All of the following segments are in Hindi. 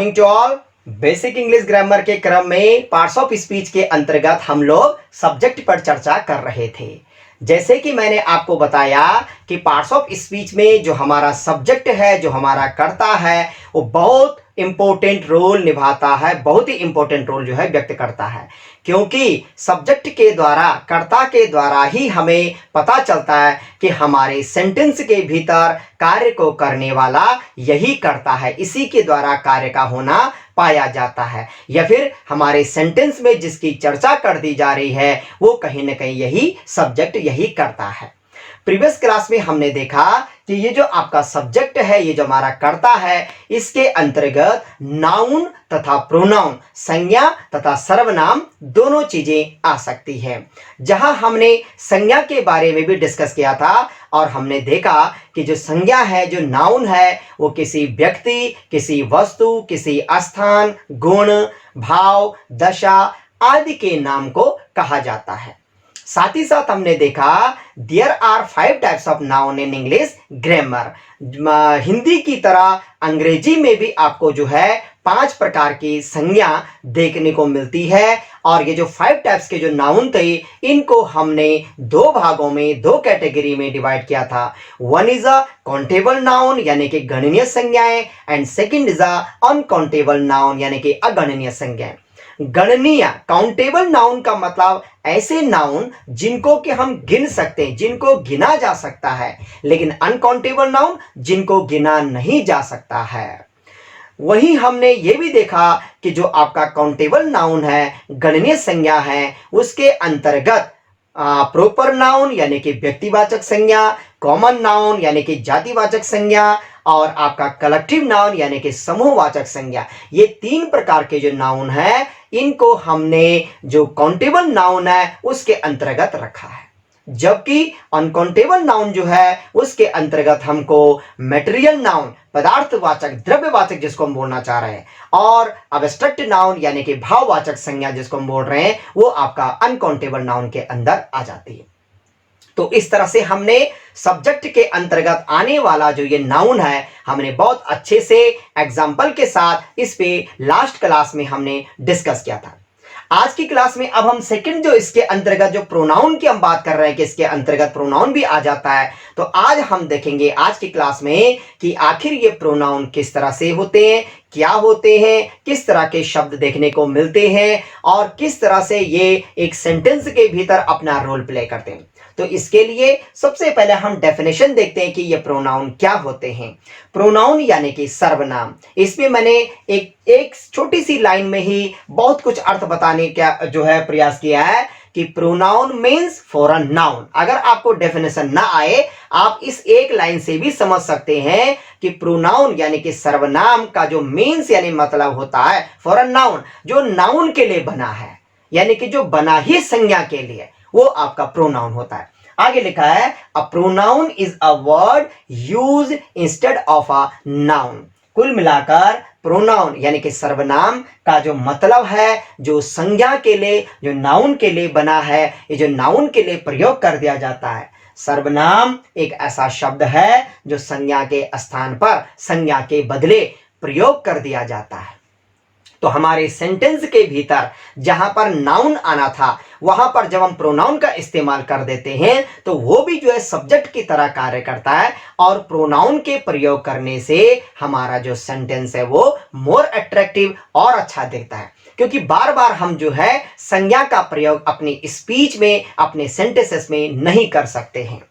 Morning to all. Basic English grammar के क्रम में पार्ट्स ऑफ स्पीच के अंतर्गत हम लोग सब्जेक्ट पर चर्चा कर रहे थे। जैसे कि मैंने आपको बताया कि पार्ट्स ऑफ स्पीच में जो हमारा सब्जेक्ट है, जो हमारा कर्ता है, वो बहुत इंपॉर्टेंट रोल निभाता है, बहुत ही इंपॉर्टेंट रोल जो है व्यक्त करता है। क्योंकि सब्जेक्ट के द्वारा, कर्ता के द्वारा ही हमें पता चलता है कि हमारे सेंटेंस के भीतर कार्य को करने वाला यही कर्ता है, इसी के द्वारा कार्य का होना पाया जाता है, या फिर हमारे सेंटेंस में जिसकी चर्चा कर दी जा रही है वो कहीं ना कहीं यही सब्जेक्ट, यही कर्ता है। प्रीवियस क्लास में हमने देखा कि ये जो आपका सब्जेक्ट है, ये जो हमारा कर्ता है, इसके अंतर्गत नाउन तथा प्रोनाउन, संज्ञा तथा सर्वनाम दोनों चीजें आ सकती हैं। जहां हमने संज्ञा के बारे में भी डिस्कस किया था और हमने देखा कि जो संज्ञा है, जो नाउन है, वो किसी व्यक्ति, किसी वस्तु, किसी स्थान, गुण, भाव, दशा आदि के नाम को कहा जाता है। साथ ही साथ हमने देखा there are 5 types of noun in English grammar. Hindi की तरह अंग्रेजी में भी आपको जो है 5 प्रकार की संज्ञा देखने को मिलती है। और ये जो 5 टाइप्स के जो नाउन थे, इनको हमने 2 भागों में, 2 कैटेगरी में डिवाइड किया था। One is a countable noun यानी कि गणनीय संज्ञाएं, and second is a uncountable noun यानी कि अगणनीय संज्ञाएं। गणनीय, काउंटेबल नाउन का मतलब ऐसे नाउन जिनको कि हम गिन सकते हैं, जिनको गिना जा सकता है, लेकिन अनकाउंटेबल नाउन जिनको गिना नहीं जा सकता है। वहीं हमने ये भी देखा कि जो आपका काउंटेबल नाउन है, गणनीय संज्ञा है, उसके अंतर्गत प्रोपर नाउन यानी कि व्यक्तिवाचक संज्ञा, कॉमन नाउन यानी कि जातिवाचक संज्ञा, और आपका कलेक्टिव नाउन यानी कि समूहवाचक संज्ञा, ये 3 प्रकार के जो नाउन है, इनको हमने जो काउंटेबल नाउन है उसके अंतर्गत रखा है। जबकि अनकाउंटेबल नाउन जो है उसके अंतर्गत हमको मटेरियल नाउन, पदार्थवाचक, द्रव्यवाचक जिसको हम बोलना चाह रहे हैं, और अब्स्ट्रैक्ट नाउन यानी कि भाववाचक संज्ञा जिसको हम बोल रहे हैं, वो आपका अनकाउंटेबल नाउन के अंदर आ जाती है। तो इस तरह से हमने सब्जेक्ट के अंतर्गत आने वाला जो ये नाउन है, हमने बहुत अच्छे से एग्जाम्पल के साथ इस पे लास्ट क्लास में हमने डिस्कस किया था। आज की क्लास में अब हम सेकंड जो इसके अंतर्गत जो प्रोनाउन की हम बात कर रहे हैं कि इसके अंतर्गत प्रोनाउन भी आ जाता है, तो आज हम देखेंगे आज की क्लास में कि आखिर ये प्रोनाउन किस तरह से होते हैं, क्या होते हैं, किस तरह के शब्द देखने को मिलते हैं, और किस तरह से ये एक सेंटेंस के भीतर अपना रोल प्ले करते हैं। तो इसके लिए सबसे पहले हम डेफिनेशन देखते हैं कि ये प्रोनाउन क्या होते हैं। प्रोनाउन यानी कि सर्वनाम। इसमें मैंने एक छोटी सी लाइन में ही बहुत कुछ अर्थ बताने का जो है प्रयास किया है कि प्रोनाउन मीन्स फॉर नाउन। अगर आपको डेफिनेशन ना आए, आप इस एक लाइन से भी समझ सकते हैं कि प्रोनाउन यानी कि सर्वनाम का जो मीन्स यानी मतलब होता है फॉर नाउन, जो नाउन के लिए बना है, यानी कि जो बना ही संज्ञा के लिए, वो आपका प्रोनाउन होता है। आगे लिखा है a pronoun is a word used instead of a noun. कुल मिलाकर प्रोनाउन यानी कि सर्वनाम का जो मतलब है, जो संज्ञा के लिए, जो नाउन के लिए बना है, ये जो नाउन के लिए प्रयोग कर दिया जाता है। सर्वनाम एक ऐसा शब्द है जो संज्ञा के स्थान पर, संज्ञा के बदले प्रयोग कर दिया जाता है। तो हमारे सेंटेंस के भीतर जहां पर नाउन आना था, वहां पर जब हम प्रोनाउन का इस्तेमाल कर देते हैं तो वो भी जो है सब्जेक्ट की तरह कार्य करता है, और प्रोनाउन के प्रयोग करने से हमारा जो सेंटेंस है वो मोर अट्रैक्टिव और अच्छा दिखता है। क्योंकि बार बार हम जो है संज्ञा का प्रयोग अपनी स्पीच में, अपने सेंटेंसेस में नहीं कर सकते हैं।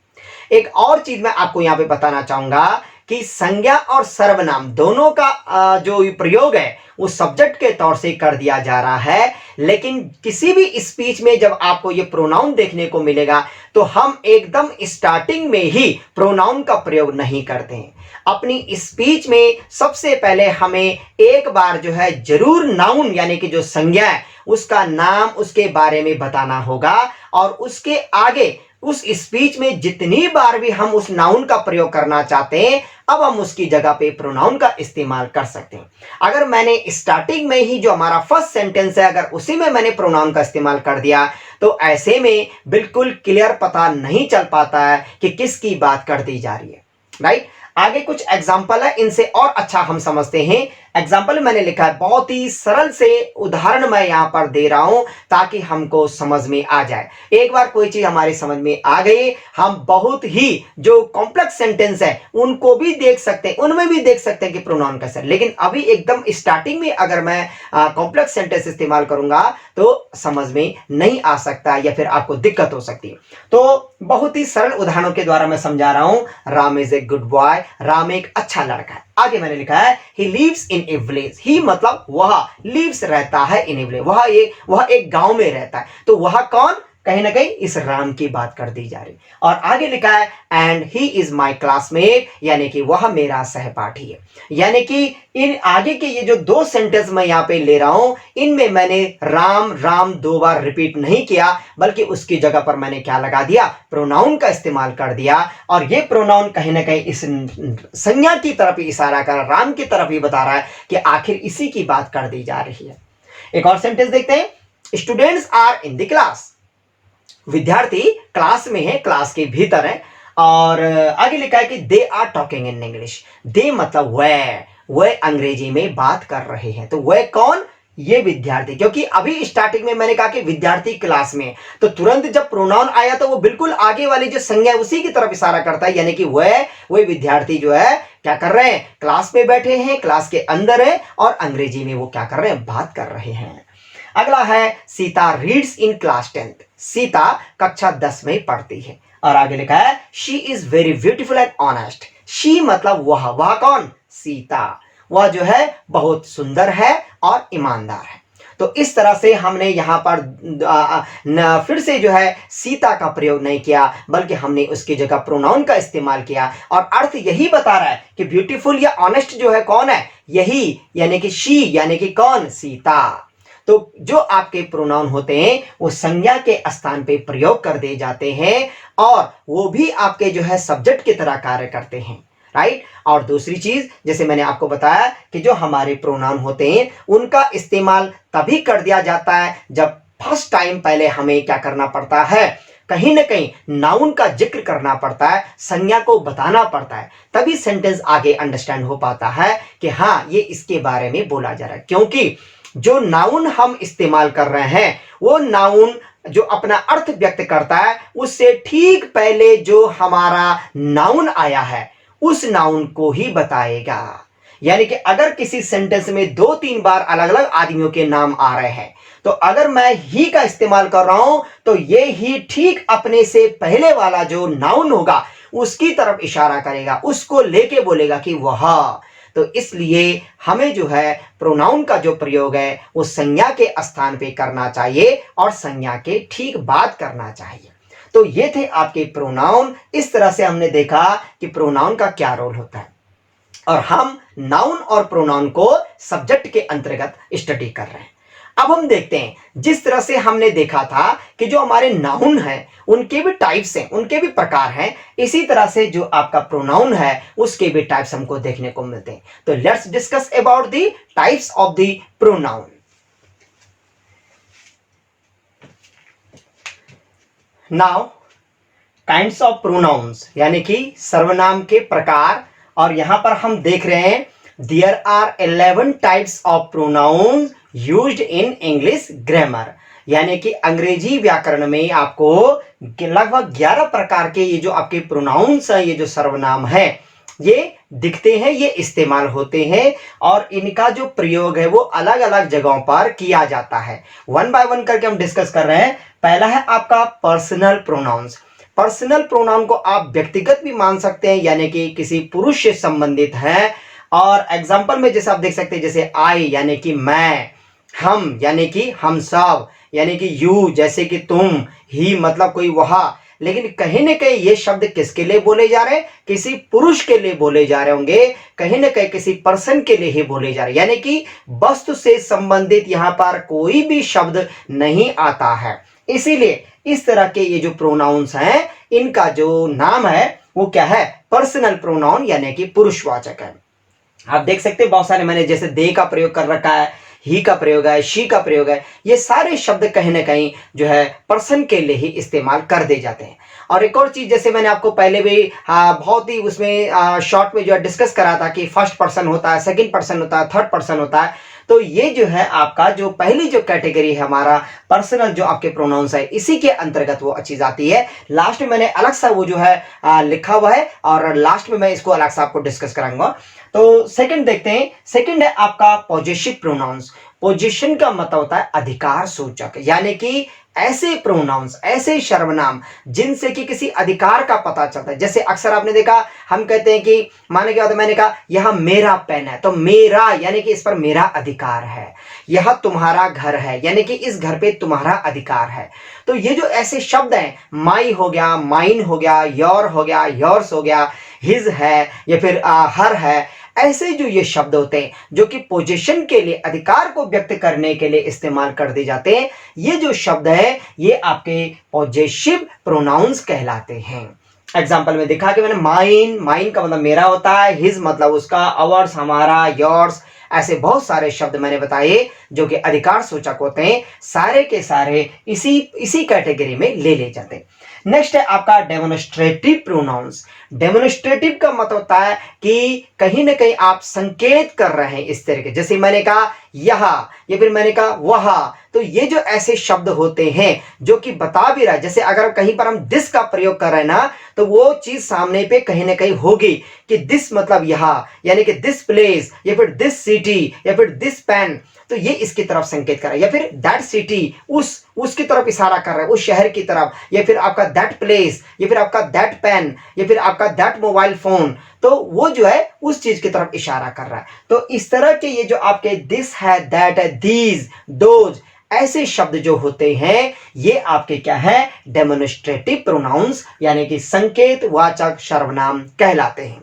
एक और चीज मैं आपको यहां पे बताना चाहूंगा कि संज्ञा और सर्वनाम दोनों का जो प्रयोग है वो सब्जेक्ट के तौर से कर दिया जा रहा है, लेकिन किसी भी स्पीच में जब आपको ये प्रोनाउन देखने को मिलेगा तो हम एकदम स्टार्टिंग में ही प्रोनाउन का प्रयोग नहीं करते हैं। अपनी स्पीच में सबसे पहले हमें एक बार जो है जरूर नाउन यानी कि जो संज्ञा है उसका नाम, उसके बारे में बताना होगा, और उसके आगे उस स्पीच में जितनी बार भी हम उस नाउन का प्रयोग करना चाहते हैं, अब हम उसकी जगह पे प्रोनाउन का इस्तेमाल कर सकते हैं। अगर मैंने स्टार्टिंग में ही जो हमारा फर्स्ट सेंटेंस है, अगर उसी में मैंने प्रोनाउन का इस्तेमाल कर दिया तो ऐसे में बिल्कुल क्लियर पता नहीं चल पाता है कि किसकी बात कर दी जा रही है, राइट। आगे कुछ एग्जाम्पल है, इनसे और अच्छा हम समझते हैं। एग्जाम्पल मैंने लिखा है, बहुत ही सरल से उदाहरण मैं यहां पर दे रहा हूं ताकि हमको समझ में आ जाए। एक बार कोई चीज हमारी समझ में आ गई, हम बहुत ही जो कॉम्प्लेक्स सेंटेंस है उनको भी देख सकते हैं, उनमें भी देख सकते हैं कि प्रोनाउन कैसा है। लेकिन अभी एकदम स्टार्टिंग में अगर मैं कॉम्प्लेक्स सेंटेंस इस्तेमाल करूंगा तो समझ में नहीं आ सकता या फिर आपको दिक्कत हो सकती है। तो बहुत ही सरल उदाहरणों के द्वारा मैं समझा रहा हूं। Ram is a good boy, Ram एक अच्छा लड़का है। आगे मैंने लिखा है he lives in A village, ही मतलब वह, लिव्स रहता है इन ए विलेज, वह एक गांव में रहता है। तो वह कौन, कहीं ना कहीं इस राम की बात कर दी जा रही। और आगे लिखा है and he is my classmate, यानी कि वह मेरा सहपाठी है। यानी कि इन आगे के ये जो दो सेंटेंस मैं यहां पे ले रहा हूं, इनमें मैंने राम राम दो बार रिपीट नहीं किया, बल्कि उसकी जगह पर मैंने क्या लगा दिया, प्रोनाउन का इस्तेमाल कर दिया। और ये प्रोनाउन कहीं ना कहीं इस संज्ञा की तरफ ही इशारा कर, राम की तरफ ही बता रहा है कि आखिर इसी की बात कर दी जा रही है। एक और सेंटेंस देखते हैं, students are in the class, विद्यार्थी क्लास में है, क्लास के भीतर है। और आगे लिखा है कि they are talking in English, they मतलब वह अंग्रेजी में बात कर रहे हैं। तो वह कौन, ये विद्यार्थी, क्योंकि अभी स्टार्टिंग में मैंने कहा कि विद्यार्थी क्लास में, तो तुरंत जब प्रोनाउन आया तो वो बिल्कुल आगे वाली जो संज्ञा है उसी की तरफ इशारा करता है, यानी कि वह विद्यार्थी जो है क्या कर रहे हैं, क्लास में बैठे हैं, क्लास के अंदर है और अंग्रेजी में वो क्या कर रहे हैं, बात कर रहे हैं। अगला है Sita reads in class 10th, Sita कक्षा 10 में पढ़ती है। और आगे लिखा है she is very beautiful and honest, she मतलब वह कौन, सीता, वह जो है बहुत सुंदर है और ईमानदार है। तो इस तरह से हमने यहां पर फिर से जो है सीता का प्रयोग नहीं किया, बल्कि हमने उसकी जगह प्रोनाउन का इस्तेमाल किया। और अर्थ यही बता रहा है कि ब्यूटीफुल या ऑनेस्ट जो है कौन है, यही, यानी कि शी, यानी कि कौन, सीता। तो जो आपके प्रोनाउन होते हैं वो संज्ञा के स्थान पे प्रयोग कर दिए जाते हैं और वो भी आपके जो है सब्जेक्ट की तरह कार्य करते हैं, राइट। और दूसरी चीज, जैसे मैंने आपको बताया कि जो हमारे प्रोनाउन होते हैं उनका इस्तेमाल तभी कर दिया जाता है जब फर्स्ट टाइम पहले हमें क्या करना पड़ता है, कहीं ना कहीं नाउन का जिक्र करना पड़ता है, संज्ञा को बताना पड़ता है, तभी सेंटेंस आगे अंडरस्टैंड हो पाता है कि हाँ ये इसके बारे में बोला जा रहा है। क्योंकि जो नाउन हम इस्तेमाल कर रहे हैं वो नाउन जो अपना अर्थ व्यक्त करता है उससे ठीक पहले जो हमारा नाउन आया है उस नाउन को ही बताएगा। यानी कि अगर किसी सेंटेंस में 2-3 बार अलग अलग आदमियों के नाम आ रहे हैं तो अगर मैं ही का इस्तेमाल कर रहा हूं तो ये ही ठीक अपने से पहले वाला जो नाउन होगा उसकी तरफ इशारा करेगा, उसको लेके बोलेगा कि वह। तो इसलिए हमें जो है प्रोनाउन का जो प्रयोग है वो संज्ञा के स्थान पे करना चाहिए और संज्ञा के ठीक बाद करना चाहिए। तो ये थे आपके प्रोनाउन। इस तरह से हमने देखा कि प्रोनाउन का क्या रोल होता है और हम नाउन और प्रोनाउन को सब्जेक्ट के अंतर्गत स्टडी कर रहे हैं। अब हम देखते हैं, जिस तरह से हमने देखा था कि जो हमारे नाउन हैं उनके भी टाइप्स हैं, उनके भी प्रकार हैं, इसी तरह से जो आपका प्रोनाउन है उसके भी टाइप्स हमको देखने को मिलते हैं। तो let's discuss about the types of the pronoun. Now kinds of pronouns, यानी कि सर्वनाम के प्रकार। और यहां पर हम देख रहे हैं there are 11 types of pronouns used in English grammar, यानी कि अंग्रेजी व्याकरण में आपको लगभग 11 प्रकार के ये जो आपके प्रोनाउंस हैं, ये जो सर्वनाम है, ये दिखते हैं, ये इस्तेमाल होते हैं और इनका जो प्रयोग है वो अलग अलग जगहों पर किया जाता है। वन बाय वन करके हम डिस्कस कर रहे हैं। पहला है आपका पर्सनल प्रोनाउंस। पर्सनल प्रोनाउन को आप व्यक्तिगत भी मान सकते हैं, यानी कि किसी पुरुष से संबंधित है। और एग्जाम्पल में जैसे आप देख सकते हैं, जैसे आई यानी कि मैं, हम यानी कि हम सब, यानी कि यू जैसे कि तुम, ही मतलब कोई वह। लेकिन कहीं ना कहीं ये शब्द किसके लिए बोले जा रहे हैं, किसी पुरुष के लिए बोले जा रहे होंगे, कहीं ना कहीं किसी पर्सन के लिए ही बोले जा रहे हैं, यानी कि वस्तु से संबंधित यहां पर कोई भी शब्द नहीं आता है। इसीलिए इस तरह के ये जो प्रोनाउंस हैं इनका जो नाम है वो क्या है, पर्सनल प्रोनाउन, यानी कि पुरुषवाचक है। आप देख सकते हैं बहुत सारे मैंने जैसे दे का प्रयोग कर रखा है, ही का प्रयोग है, शी का प्रयोग है, ये सारे शब्द कहीं ना कहीं जो है पर्सन के लिए ही इस्तेमाल कर दे जाते हैं। और एक और चीज, जैसे मैंने आपको पहले भी बहुत ही उसमें शॉर्ट में जो है डिस्कस करा था कि फर्स्ट पर्सन होता है, सेकंड पर्सन होता है, थर्ड पर्सन होता है। तो ये जो है आपका जो पहली जो कैटेगरी है हमारा पर्सनल जो आपके प्रोनाउंस है, इसी के अंतर्गत वो चीज आती है। लास्ट में मैंने अलग सा वो जो है लिखा हुआ है, और लास्ट में मैं इसको अलग से आपको डिस्कस कराऊंगा। तो सेकंड देखते हैं। सेकंड है आपका पॉजेसिव प्रोनाउंस। पोजीशन का मतलब होता है अधिकार सूचक, यानी कि ऐसे प्रोनाउंस, ऐसे सर्वनाम जिनसे कि किसी अधिकार का पता चलता है। जैसे अक्सर आपने देखा, हम कहते हैं कि माने क्या होता है, मैंने कहा यह मेरा पेन है, तो मेरा यानी कि इस पर मेरा अधिकार है। यह तुम्हारा घर है, यानी कि इस घर पे तुम्हारा अधिकार है। तो ये जो ऐसे शब्द हैं, माई हो गया, माइन हो गया, योर हो गया, योर्स हो गया, हिज है, या फिर हर है, ऐसे जो ये शब्द होते हैं जो कि पोजीशन के लिए, अधिकार को व्यक्त करने के लिए इस्तेमाल कर दिए जाते हैं, ये जो शब्द है ये आपके पॉजेसिव प्रोनाउंस कहलाते हैं। एग्जाम्पल में दिखा कि मैंने माइन, माइन का मतलब मेरा होता है, हिज मतलब उसका, अवर्स हमारा, योर्स, ऐसे बहुत सारे शब्द मैंने बताए जो कि अधिकार सूचक होते हैं, सारे के सारे इसी कैटेगरी में ले जाते हैं। नेक्स्ट है आपका डेमोन्स्ट्रेटिव प्रोनाउंस। डेमोन्स्ट्रेटिव का मतलब होता है कि कहीं ना कहीं आप संकेत कर रहे हैं इस तरह के, जैसे मैंने कहा यह, या फिर मैंने कहा वह। तो ये जो ऐसे शब्द होते हैं जो कि बता भी रहा है, जैसे अगर कहीं पर हम दिस का प्रयोग कर रहे हैं ना, तो वो चीज सामने पे कहीं ना कहीं होगी कि दिस मतलब यह, यानी कि दिस प्लेस, या फिर दिस सिटी, या फिर दिस पेन, तो ये इसकी तरफ संकेत कर रहा है। या फिर दैट सिटी, उसकी तरफ इशारा कर रहा है, उस शहर की तरफ। या फिर आपका दैट प्लेस, या फिर आपका दैट पेन, या फिर आपका दैट मोबाइल फोन, तो वो जो है उस चीज की तरफ इशारा कर रहा है। तो इस तरह के ये जो आपके दिस है, दैट है, दीज, दोज, ऐसे शब्द जो होते हैं ये आपके क्या है, डेमोन्स्ट्रेटिव प्रोनाउंस, यानी कि संकेत वाचक सर्वनाम कहलाते हैं।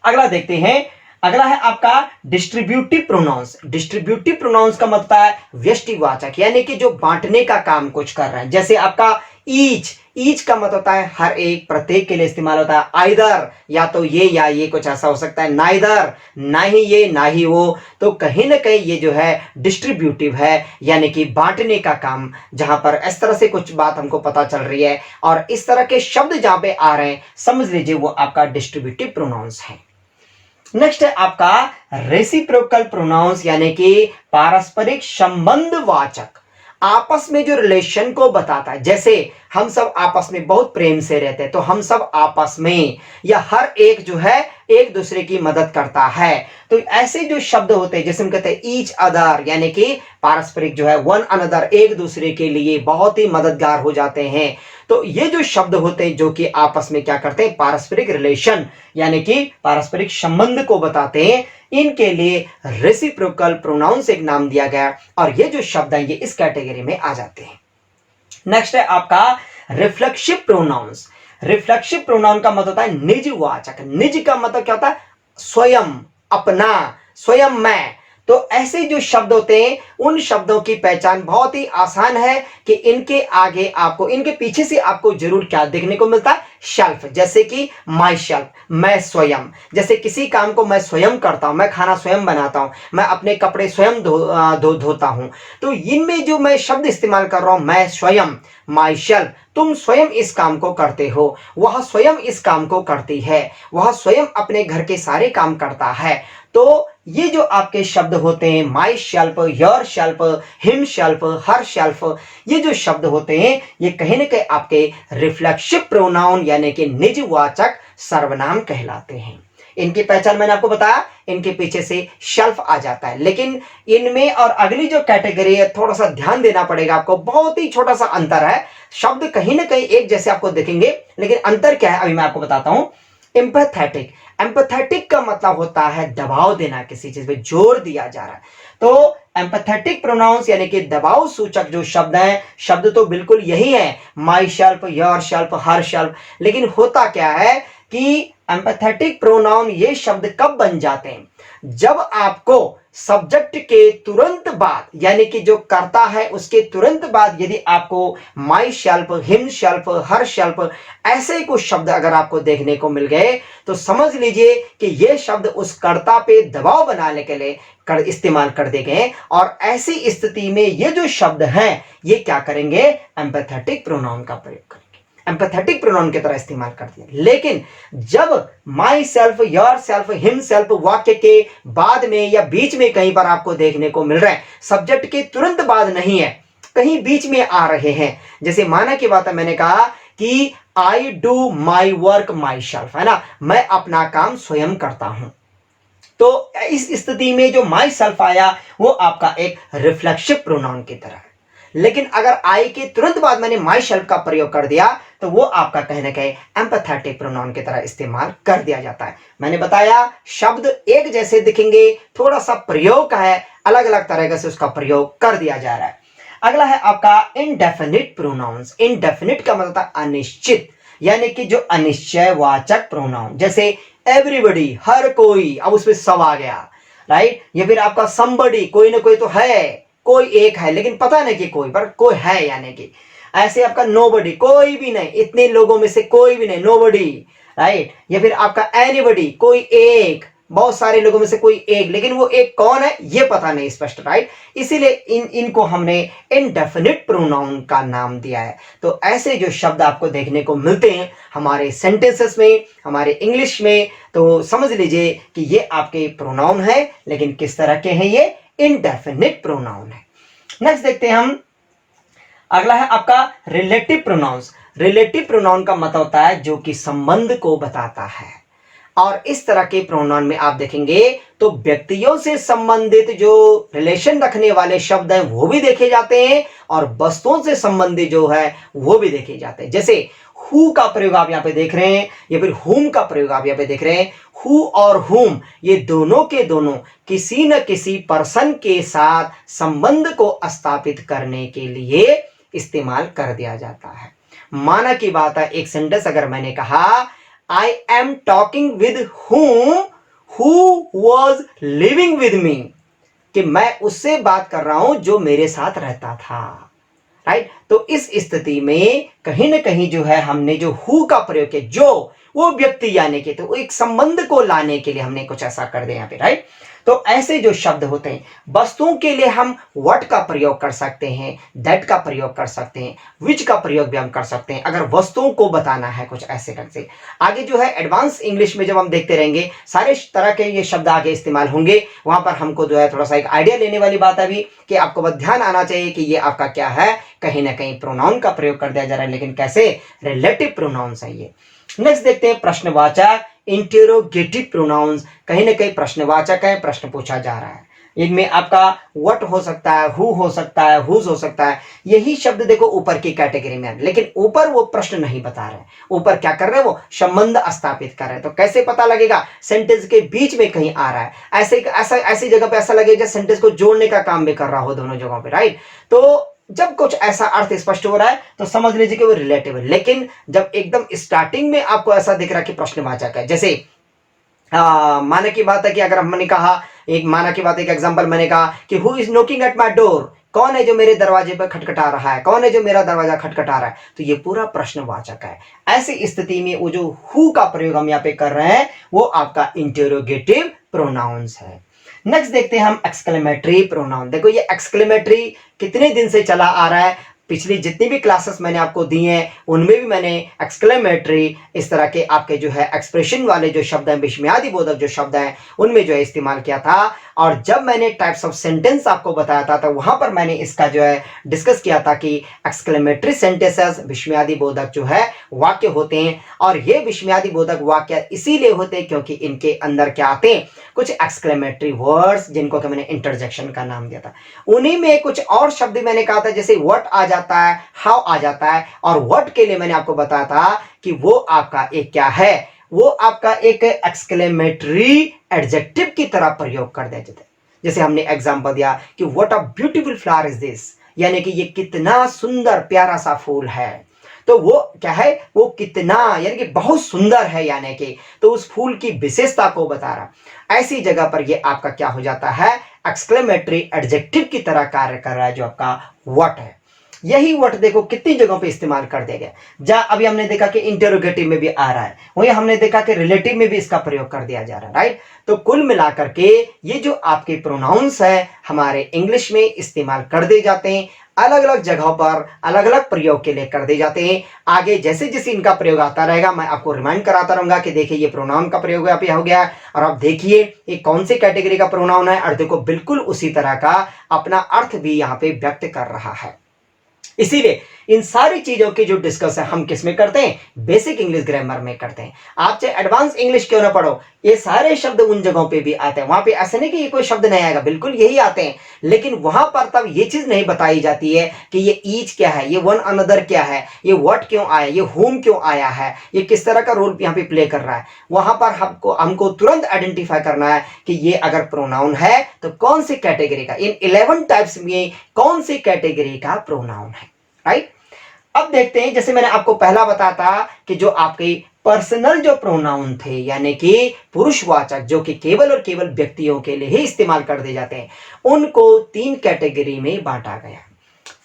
अगला देखते हैं। अगला है आपका डिस्ट्रीब्यूटिव प्रोनाउंस। डिस्ट्रीब्यूटिव प्रोनाउंस का मतलब है व्यष्टिवाचक, यानी कि जो बांटने का काम कुछ कर रहा है। जैसे आपका ईच, ईच का मतलब होता है हर एक, प्रत्येक के लिए इस्तेमाल होता है। आइदर, या तो ये या ये, कुछ ऐसा हो सकता है। नाइदर, ना ही ये ना ही वो। तो कहीं ना कहीं ये जो है डिस्ट्रीब्यूटिव है, यानी कि बांटने का काम, जहां पर इस तरह से कुछ बात हमको पता चल रही है और इस तरह के शब्द जहां पे आ रहे हैं, समझ लीजिए वो आपका डिस्ट्रीब्यूटिव प्रोनाउंस है। नेक्स्ट है आपका रेसिप्रोकल प्रोनाउंस, यानी कि पारस्परिक संबंध वाचक, आपस में जो रिलेशन को बताता है। जैसे हम सब आपस में बहुत प्रेम से रहते हैं, तो हम सब आपस में, या हर एक जो है एक दूसरे की मदद करता है। तो ऐसे जो शब्द होते हैं, जैसे हम कहते हैं ईच अदर, यानी कि पारस्परिक जो है, वन अनदर, एक दूसरे के लिए बहुत ही मददगार हो जाते हैं। तो ये जो शब्द होते हैं जो कि आपस में क्या करते हैं, पारस्परिक रिलेशन, यानी कि पारस्परिक संबंध को बताते हैं, इनके लिए रेसिप्रोकल प्रोनाउंस एक नाम दिया गया, और ये जो शब्द हैं ये इस कैटेगरी में आ जाते हैं। नेक्स्ट है आपका रिफ्लेक्सिव प्रोनाउंस। रिफ्लेक्सिव प्रोनाउन का मतलब होता है निजवाचक। निज का मतलब क्या होता है, स्वयं, अपना, स्वयं मैं। तो ऐसे जो शब्द होते हैं, उन शब्दों की पहचान बहुत ही आसान है कि इनके आगे आपको, इनके पीछे से आपको जरूर क्या देखने को मिलता है, शेल्फ। जैसे कि माई शेल्फ, मैं स्वयं। जैसे किसी काम को मैं स्वयं करता हूं, मैं खाना स्वयं बनाता हूं, मैं अपने कपड़े स्वयं धोता हूं। तो इनमें जो मैं शब्द इस्तेमाल कर रहा हूं, मैं स्वयं, माई शेल्फ, तुम स्वयं इस काम को करते हो, वह स्वयं इस काम को करती है, वह स्वयं अपने घर के सारे काम करता है। तो ये जो आपके शब्द होते हैं, myself, yourself, himself, herself, ये जो शब्द होते हैं ये कहीं ना कहीं आपके रिफ्लेक्सिव प्रोनाउन, यानी कि निजवाचक सर्वनाम कहलाते हैं। इनकी पहचान मैंने आपको बताया, इनके पीछे से शेल्फ आ जाता है। लेकिन इनमें और अगली जो कैटेगरी है, थोड़ा सा ध्यान देना पड़ेगा आपको, बहुत ही छोटा सा अंतर है। शब्द कहीं ना कहीं एक जैसे आपको दिखेंगे, लेकिन अंतर क्या है अभी मैं आपको बताता हूं। एम्पैथेटिक, एम्पैथेटिक का मतलब होता है दबाव देना, किसी चीज पे जोर दिया जा रहा है। तो एम्पैथेटिक प्रोनाउंस यानी कि दबाव सूचक जो शब्द हैं, शब्द तो बिल्कुल यही है, myself, yourself, herself. लेकिन होता क्या है कि एम्पैथेटिक प्रोनाउन ये शब्द कब बन जाते हैं, जब आपको सब्जेक्ट के तुरंत बाद यानी कि जो कर्ता है उसके तुरंत बाद यदि आपको माई शेल्फ, हिम शेल्फ, हर शेल्फ ऐसे कुछ शब्द अगर आपको देखने को मिल गए तो समझ लीजिए कि ये शब्द उस कर्ता पे दबाव बनाने के लिए इस्तेमाल कर दिए गए और ऐसी स्थिति में ये जो शब्द हैं ये क्या करेंगे, एम्पैथेटिक प्रोनाउन का प्रयोग करेंगे, एम्पैथेटिक प्रोनाउन की तरह इस्तेमाल करते हैं। लेकिन जब my self, your self, him self वाक्य के बाद में या बीच में कहीं पर आपको देखने को मिल रहा है, सब्जेक्ट के तुरंत बाद नहीं है, कहीं बीच में आ रहे हैं, जैसे माना की बात है, मैंने कहा कि I do my work my self, है ना, मैं अपना काम स्वयं करता हूं, तो इस स्थिति में जो माई सेल्फ आया वो आपका एक रिफ्लेक्सिव प्रोनाउन की तरह है। लेकिन अगर आई के तुरंत बाद मैंने माई सेल्फ का प्रयोग कर दिया तो वो आपका कहने का एम्पैथेटिक प्रोनाउन की तरह इस्तेमाल कर दिया जाता है। मैंने बताया शब्द एक जैसे दिखेंगे, थोड़ा सा प्रयोग है अलग अलग तरह से उसका प्रयोग कर दिया जा रहा है। अगला है आपका इनडेफिनिट प्रोनाउंस। इनडेफिनिट का मतलब अनिश्चित, यानी कि जो अनिश्चयवाचक प्रोनाउन, जैसे एवरीबडी, हर कोई, अब उसमें सब आ गया, राइट, या फिर आपका समबडी, कोई ना कोई तो है, कोई एक है लेकिन पता नहीं कि कोई, पर कोई है, यानी कि ऐसे आपका नोबडी, कोई भी नहीं, इतने लोगों में से कोई भी नहीं, नोबडी, राइट, या फिर आपका एनीबडी, कोई एक, बहुत सारे लोगों में से कोई एक, लेकिन वो एक कौन है ये पता नहीं स्पष्ट, राइट, इसीलिए इनको हमने इनडेफिनिट प्रोनाउन का नाम दिया है। तो ऐसे जो शब्द आपको देखने को मिलते हैं हमारे सेंटेंसेस में, हमारे इंग्लिश में, तो समझ लीजिए कि ये आपके प्रोनाउन है, लेकिन किस तरह के हैं, ये इनडेफिनिट प्रोनाउन है। नेक्स्ट देखते हैं हम, अगला है आपका रिलेटिव प्रोनाउंस। रिलेटिव प्रोनाउन का मतलब होता है जो कि संबंध को बताता है, और इस तरह के प्रोनाउन में आप देखेंगे तो व्यक्तियों से संबंधित जो रिलेशन रखने वाले शब्द हैं वो भी देखे जाते हैं और वस्तुओं से संबंधित जो है वो भी देखे जाते हैं। जैसे हु का प्रयोग आप यहाँ पे देख रहे हैं, या फिर हुम का प्रयोग आप यहाँ पे देख रहे हैं। हु और हुम ये दोनों के दोनों किसी न किसी पर्सन के साथ संबंध को स्थापित करने के लिए इस्तेमाल कर दिया जाता है। माना की बात है, एक सेंटेंस अगर मैंने कहा I am talking with whom who was living with me, कि मैं उससे बात कर रहा हूं जो मेरे साथ रहता था, राइट। तो इस स्थिति में कहीं ना कहीं जो है हमने जो हु का प्रयोग किया, जो वो व्यक्ति यानी कि, तो एक संबंध को लाने के लिए हमने कुछ ऐसा कर दिया यहाँ पे, राइट। तो ऐसे जो शब्द होते हैं, वस्तुओं के लिए हम व्हाट का प्रयोग कर सकते हैं, दैट का प्रयोग कर सकते हैं, विच का प्रयोग भी हम कर सकते हैं, अगर वस्तुओं को बताना है कुछ ऐसे करके। आगे जो है एडवांस इंग्लिश में जब हम देखते रहेंगे सारे तरह के ये शब्द आगे इस्तेमाल होंगे, वहां पर हमको जो है थोड़ा सा एक आइडिया लेने वाली बात है अभी कि आपको बस ध्यान आना चाहिए कि ये आपका क्या है, कहीं ना कहीं प्रोनाउन का प्रयोग कर दिया जा रहा है, लेकिन कैसे, रिलेटिव प्रोनाउंस है ये। नेक्स्ट देखते हैं प्रश्नवाचक, इंटेरोगेटिव प्रोनाउंस। कहीं ना कहीं प्रश्नवाचक है, प्रश्न पूछा जा रहा है, इनमें आपका व्हाट हो सकता है, हु हो सकता है, हुज हो सकता है, यही शब्द देखो ऊपर की कैटेगरी में है, लेकिन ऊपर वो प्रश्न नहीं बता रहे हैं, ऊपर क्या कर रहे हैं, वो संबंध स्थापित कर रहे हैं। तो कैसे पता लगेगा, सेंटेंस के बीच में कहीं आ रहा है, ऐसी जगह पे ऐसा लगेगा जैसे सेंटेंस को जोड़ने का काम भी कर रहा हो दोनों जगहों पे, राइट। तो जब कुछ ऐसा अर्थ स्पष्ट हो रहा है तो समझ लीजिए कि वो रिलेटिव है, लेकिन जब एकदम स्टार्टिंग में आपको ऐसा दिख रहा है कि प्रश्नवाचक है, जैसे माना की बात है कि अगर हमने कहा, एक माना की बात, एक एग्जांपल मैंने कहा कि who is knocking at my door, कौन है जो मेरे दरवाजे पर खटखटा रहा है, कौन है जो मेरा दरवाजा खटखटा रहा है, तो ये पूरा प्रश्नवाचक है। ऐसी स्थिति में वो जो हु का प्रयोग हम यहाँ पे कर रहे हैं वो आपका इंटेरोगेटिव प्रोनाउंस है। नेक्स्ट देखते हैं हम एक्सक्लेमेटरी प्रोनाउन। देखो ये एक्सक्लेमेटरी कितने दिन से चला आ रहा है, पिछली जितनी भी क्लासेस मैंने आपको दी हैं उनमें भी मैंने एक्सक्लेमेटरी, इस तरह के आपके जो है एक्सप्रेशन वाले जो शब्द हैं, विस्मयादि बोधक जो शब्द हैं, उनमें जो है इस्तेमाल किया था। और जब मैंने टाइप्स ऑफ सेंटेंस आपको बताया था तो वहां पर मैंने इसका जो है डिस्कस किया था कि एक्सक्लेमेटरी सेंटेंसेस, विस्मयादि बोधक जो है वाक्य होते हैं, और ये विस्मयादि बोधक वाक्य इसीलिए होते हैं क्योंकि इनके अंदर क्या आते हैं, कुछ एक्सक्लेमेटरी वर्ड्स, जिनको कि मैंने इंटरजेक्शन का नाम दिया था। उन्हीं में कुछ और शब्द मैंने कहा था, जैसे व्हाट आ जाता है, हाउ आ जाता है, और व्हाट के लिए मैंने आपको बताया था कि वो आपका एक क्या है, वो आपका एक एक्सक्लेमेटरी एडजेक्टिव की तरह प्रयोग कर देते थे। जैसे हमने एग्जांपल दिया कि what a beautiful flower is this, यानी कि ये कितना सुंदर प्यारा सा फूल है। तो वो क्या है, वो कितना यानी कि बहुत सुंदर है, यानी कि तो उस फूल की विशेषता को बता रहा। ऐसी जगह पर ये आपका क्या हो जाता है, एक्सक्लेमेटरी एडजेक्टिव की तरह कार्य कर रहा है जो आपका व्हाट है। यही वर्ड देखो कितनी जगहों पे इस्तेमाल कर दिया गया। जहां अभी हमने देखा कि इंटेरोगेटिव में भी आ रहा है, वहीं हमने देखा कि रिलेटिव में भी इसका प्रयोग कर दिया जा रहा है, राइट। तो कुल मिलाकर के ये जो आपके प्रोनाउंस है हमारे इंग्लिश में इस्तेमाल कर दिए जाते हैं, अलग अलग जगहों पर अलग अलग प्रयोग के लिए कर दिए जाते हैं। आगे जैसे जैसे इनका प्रयोग आता रहेगा मैं आपको रिमाइंड कराता रहूंगा कि देखिए ये प्रोनाउन का प्रयोग यहाँ पे हो गया और आप देखिए ये कौन सी कैटेगरी का प्रोनाउन है, और देखो बिल्कुल उसी तरह का अपना अर्थ भी यहाँ पे व्यक्त कर रहा है। इसीलिए इन सारी चीजों की जो डिस्कस है हम किस में करते हैं, बेसिक इंग्लिश ग्रामर में करते हैं। आप चाहे एडवांस इंग्लिश क्यों ना पढ़ो, ये सारे शब्द उन जगहों पे भी आते हैं। वहां पे ऐसे नहीं कि ये कोई शब्द नहीं आएगा, बिल्कुल यही आते हैं, लेकिन वहां पर तब ये चीज नहीं बताई जाती है कि ये ईच क्या है, ये वन अनदर क्या है, ये व्हाट क्यों आया, ये होम क्यों आया है, ये किस तरह का रोल यहाँ पे प्ले कर रहा है। वहां पर हमको तुरंत आइडेंटिफाई करना है कि ये अगर प्रोनाउन है तो कौन सी कैटेगरी का, इन 11 टाइप्स में कौन सी कैटेगरी का प्रोनाउन है, राइट। अब देखते हैं, जैसे मैंने आपको पहला बताया था कि जो आपके पर्सनल जो प्रोनाउन थे यानी कि पुरुषवाचक जो कि केवल और केवल व्यक्तियों के लिए ही इस्तेमाल कर दिए जाते हैं, उनको 3 कैटेगरी में बांटा गया।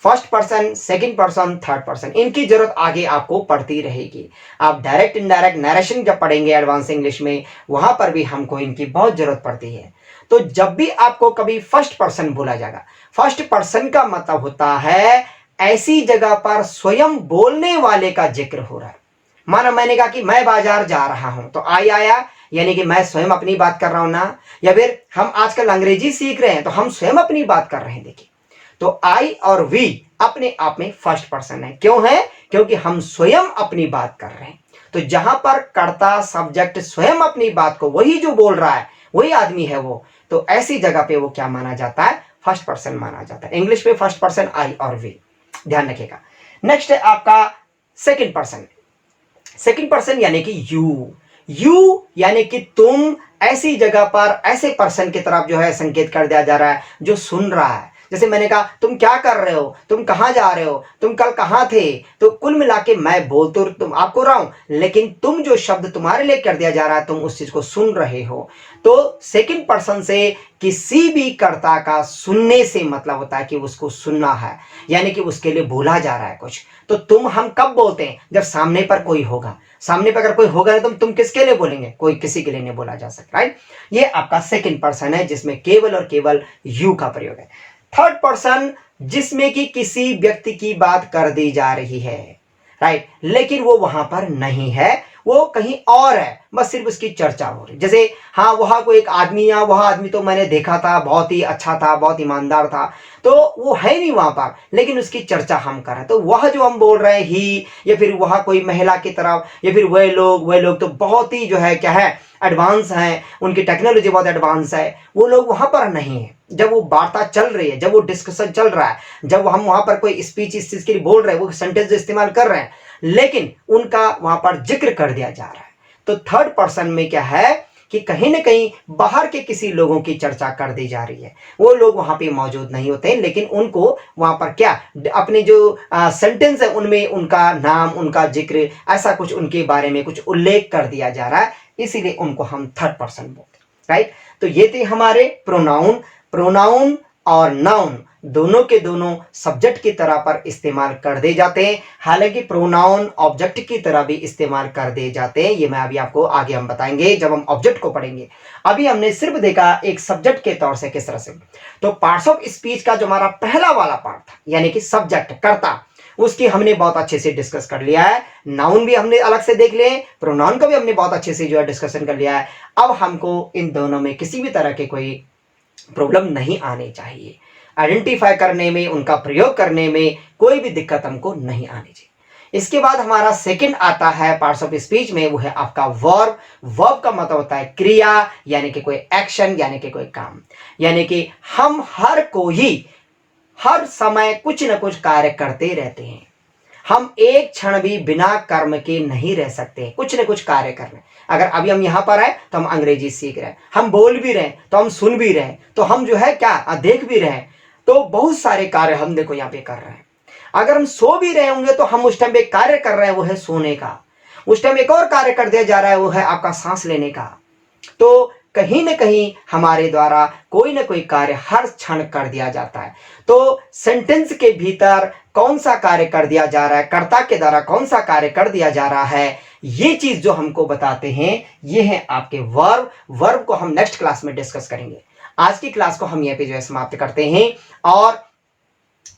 First person, second person, third person. इनकी जरूरत आगे आपको पड़ती रहेगी। आप डायरेक्ट इनडायरेक्ट नरेशन जब पढ़ेंगे एडवांस इंग्लिश में, वहां पर भी हमको इनकी बहुत जरूरत पड़ती है। तो जब भी आपको कभी फर्स्ट पर्सन बोला जाएगा, फर्स्ट पर्सन का मतलब होता है ऐसी जगह पर स्वयं बोलने वाले का जिक्र हो रहा है। माना मैंने कहा कि मैं बाजार जा रहा हूं, तो आई आया यानी कि मैं स्वयं अपनी बात कर रहा हूं ना। या फिर हम आजकल अंग्रेजी सीख रहे हैं तो हम स्वयं अपनी बात कर रहे हैं। देखिए, तो आई और वी अपने आप में फर्स्ट पर्सन है। क्यों है? क्योंकि हम स्वयं अपनी बात कर रहे हैं। तो जहां पर कर्ता सब्जेक्ट स्वयं अपनी बात को, वही जो बोल रहा है वही आदमी है वो, तो ऐसी जगह पे वो क्या माना जाता है, फर्स्ट पर्सन माना जाता है। इंग्लिश में फर्स्ट पर्सन आई और वी, ध्यान रखिएगा। नेक्स्ट है आपका सेकंड पर्सन। सेकंड पर्सन यानी कि यू यानी कि तुम, ऐसी जगह पर ऐसे पर्सन की तरफ जो है संकेत कर दिया जा रहा है जो सुन रहा है। जैसे मैंने कहा तुम क्या कर रहे हो, तुम कहां जा रहे हो, तुम कल कहां थे। तो कुल मिला के मैं बोल तो तुम आपको रहा हूं, लेकिन तुम जो शब्द तुम्हारे लिए कर दिया जा रहा है तुम उस चीज को सुन रहे हो। तो सेकंड पर्सन से किसी भी कर्ता का सुनने से मतलब होता है कि उसको सुनना है, यानी कि उसके लिए बोला जा रहा है कुछ। तो तुम हम कब बोलते हैं, जब सामने पर कोई होगा। सामने पर अगर कोई होगा नहीं तो तुम किसके लिए बोलेंगे, कोई किसी के लिए नहीं बोला जा सकता, राइट। ये आपका सेकंड पर्सन है जिसमें केवल और केवल यू का प्रयोग है। थर्ड पर्सन जिसमें कि किसी व्यक्ति की बात कर दी जा रही है, राइट, लेकिन वो वहां पर नहीं है, वो कहीं और है, बस सिर्फ उसकी चर्चा हो रही। जैसे हाँ वहां कोई एक आदमी, या वह आदमी तो मैंने देखा था, बहुत ही अच्छा था, बहुत ईमानदार था, तो वो है नहीं वहां पर, लेकिन उसकी चर्चा हम कर रहे हैं। तो वह जो हम बोल रहे हैं ही, या फिर वह कोई महिला की तरफ, या फिर वह लोग तो बहुत ही जो है क्या है, एडवांस हैं, उनकी टेक्नोलॉजी बहुत एडवांस है, वो लोग वहां पर नहीं है। जब वो वार्ता चल रही है, जब वो डिस्कशन चल रहा है, जब हम वहां पर कोई स्पीच इस चीज के लिए बोल रहे हैं, वो सेंटेंस इस्तेमाल कर रहे हैं, लेकिन उनका वहां पर जिक्र कर दिया जा रहा है। तो थर्ड पर्सन में क्या है कि कहीं ना कहीं बाहर के किसी लोगों की चर्चा कर दी जा रही है। वो लोग वहां पे मौजूद नहीं होते हैं, लेकिन उनको वहां पर क्या अपने जो सेंटेंस है उनमें उनका नाम, उनका जिक्र, ऐसा कुछ उनके बारे में कुछ उल्लेख कर दिया जा रहा है, इसीलिए उनको हम थर्ड पर्सन बोलते हैं, राइट। तो ये थे हमारे प्रोनाउन। प्रोनाउन और नाउन दोनों के दोनों सब्जेक्ट की तरह पर इस्तेमाल कर दे जाते हैं, हालांकि प्रोनाउन ऑब्जेक्ट की तरह भी इस्तेमाल कर दे जाते हैं। ये मैं अभी आपको आगे हम बताएंगे जब हम ऑब्जेक्ट को पढ़ेंगे। अभी हमने सिर्फ देखा एक सब्जेक्ट के तौर से किस तरह से। तो पार्ट्स ऑफ स्पीच का जो हमारा पहला वाला पार्ट था यानी कि सब्जेक्ट, कर्ता, उसकी हमने बहुत अच्छे से डिस्कस कर लिया है। नाउन भी हमने अलग से देख लिए, प्रोनाउन का भी हमने बहुत अच्छे से जो है डिस्कशन कर लिया है। अब हमको इन दोनों में किसी भी तरह के कोई प्रॉब्लम नहीं आनी चाहिए। आइडेंटिफाई करने में, उनका प्रयोग करने में कोई भी दिक्कत हमको नहीं आनी चाहिए। इसके बाद हमारा सेकंड आता है पार्ट्स ऑफ स्पीच में, वो है आपका वर्ब। वर्ब का मतलब होता है क्रिया, यानी कि कोई एक्शन, यानी कि कोई काम। यानी कि हम हर कोई हर समय कुछ न कुछ कार्य करते रहते हैं। हम एक क्षण भी बिना कर्म के नहीं रह सकते, कुछ न कुछ कार्य कर रहे हैं। अगर अभी हम यहां पर आए तो हम अंग्रेजी सीख रहे हैं, हम बोल भी रहे हैं, तो हम सुन भी रहे हैं, तो हम जो है क्या देख भी रहे हैं। तो बहुत सारे कार्य हम देखो यहाँ पे कर रहे हैं। अगर हम सो भी रहे होंगे तो हम उस टाइम पे कार्य कर रहे हैं, वो है सोने का। उस टाइम एक और कार्य कर दिया जा रहा है, वो है आपका सांस लेने का। तो कहीं ना कहीं हमारे द्वारा कोई ना कोई कार्य हर क्षण कर दिया जाता है। तो सेंटेंस के भीतर कौन सा कार्य कर दिया जा रहा है, कर्ता के द्वारा कौन सा कार्य कर दिया जा रहा है, ये चीज जो हमको बताते हैं, ये है आपके वर्ब। वर्ब को हम नेक्स्ट क्लास में डिस्कस करेंगे। आज की क्लास को हम यहीं पे जो है समाप्त करते हैं। और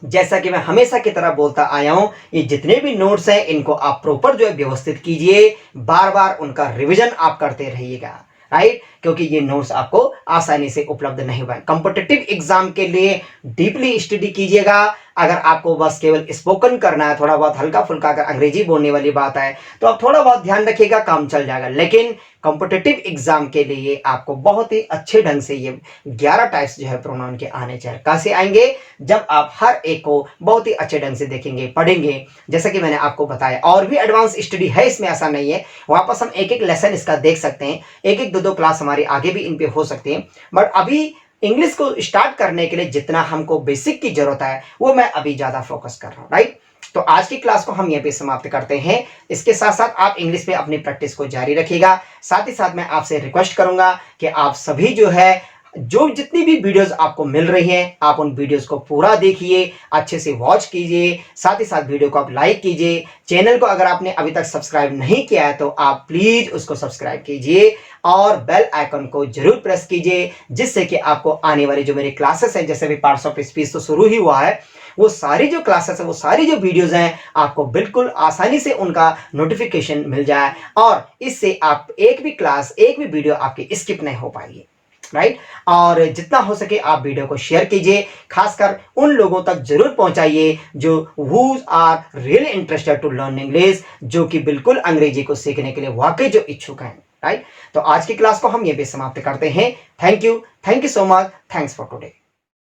जैसा कि मैं हमेशा की तरह बोलता आया हूं, ये जितने भी नोट्स हैं इनको आप प्रॉपर जो है व्यवस्थित कीजिए, बार बार उनका रिवीजन आप करते रहिएगा, राइट। क्योंकि ये नोट्स आपको आसानी से उपलब्ध नहीं हुए। कॉम्पिटिटिव एग्जाम के लिए डीपली स्टडी कीजिएगा। अगर आपको बस केवल स्पोकन करना है, थोड़ा बहुत हल्का फुल्का अगर अंग्रेजी बोलने वाली बात है तो आप थोड़ा बहुत ध्यान रखिएगा, काम चल जाएगा। लेकिन कॉम्पिटिटिव एग्जाम के लिए आपको बहुत ही अच्छे ढंग से ये 11 टाइप्स जो है प्रोनाउन के आने चाहिए। कैसे आएंगे? जब आप हर एक को बहुत ही अच्छे ढंग से देखेंगे, पढ़ेंगे, जैसा कि मैंने आपको बताया। और भी एडवांस स्टडी है इसमें, ऐसा नहीं है। वापस हम एक एक लेसन इसका देख सकते हैं, एक एक दो क्लास हमारी आगे भी इन पे हो सकती है। बट अभी इंग्लिश को स्टार्ट करने के लिए जितना हमको बेसिक की जरूरत है, वो मैं अभी ज्यादा फोकस कर रहा हूं, राइट। तो आज की क्लास को हम यहीं पे समाप्त करते हैं। इसके साथ साथ आप इंग्लिश में अपनी प्रैक्टिस को जारी रखिएगा। साथ ही साथ मैं आपसे रिक्वेस्ट करूंगा कि आप सभी जो है, जो जितनी भी वीडियोस आपको मिल रही हैं, आप उन वीडियोस को पूरा देखिए, अच्छे से वॉच कीजिए। साथ ही साथ वीडियो को आप लाइक कीजिए। चैनल को अगर आपने अभी तक सब्सक्राइब नहीं किया है तो आप प्लीज उसको सब्सक्राइब कीजिए और बेल आइकन को जरूर प्रेस कीजिए, जिससे कि आपको आने वाली जो मेरी क्लासेस हैं, जैसे भी पार्ट्स ऑफ स्पीच तो शुरू ही हुआ है, वो सारी जो क्लासेस है, वो सारी जो वीडियोस हैं, आपको बिल्कुल आसानी से उनका नोटिफिकेशन मिल जाए और इससे आप एक भी क्लास, एक भी वीडियो आपकी स्किप नहीं हो पाएगी, राइट। और जितना हो सके आप वीडियो को शेयर कीजिए, खासकर उन लोगों तक जरूर पहुंचाइए जो who are really interested to learn English, जो कि बिल्कुल अंग्रेजी को सीखने के लिए वाकई जो इच्छुक हैं, राइट। तो आज की क्लास को हम ये भी समाप्त करते हैं। Thank you so much, thanks for today.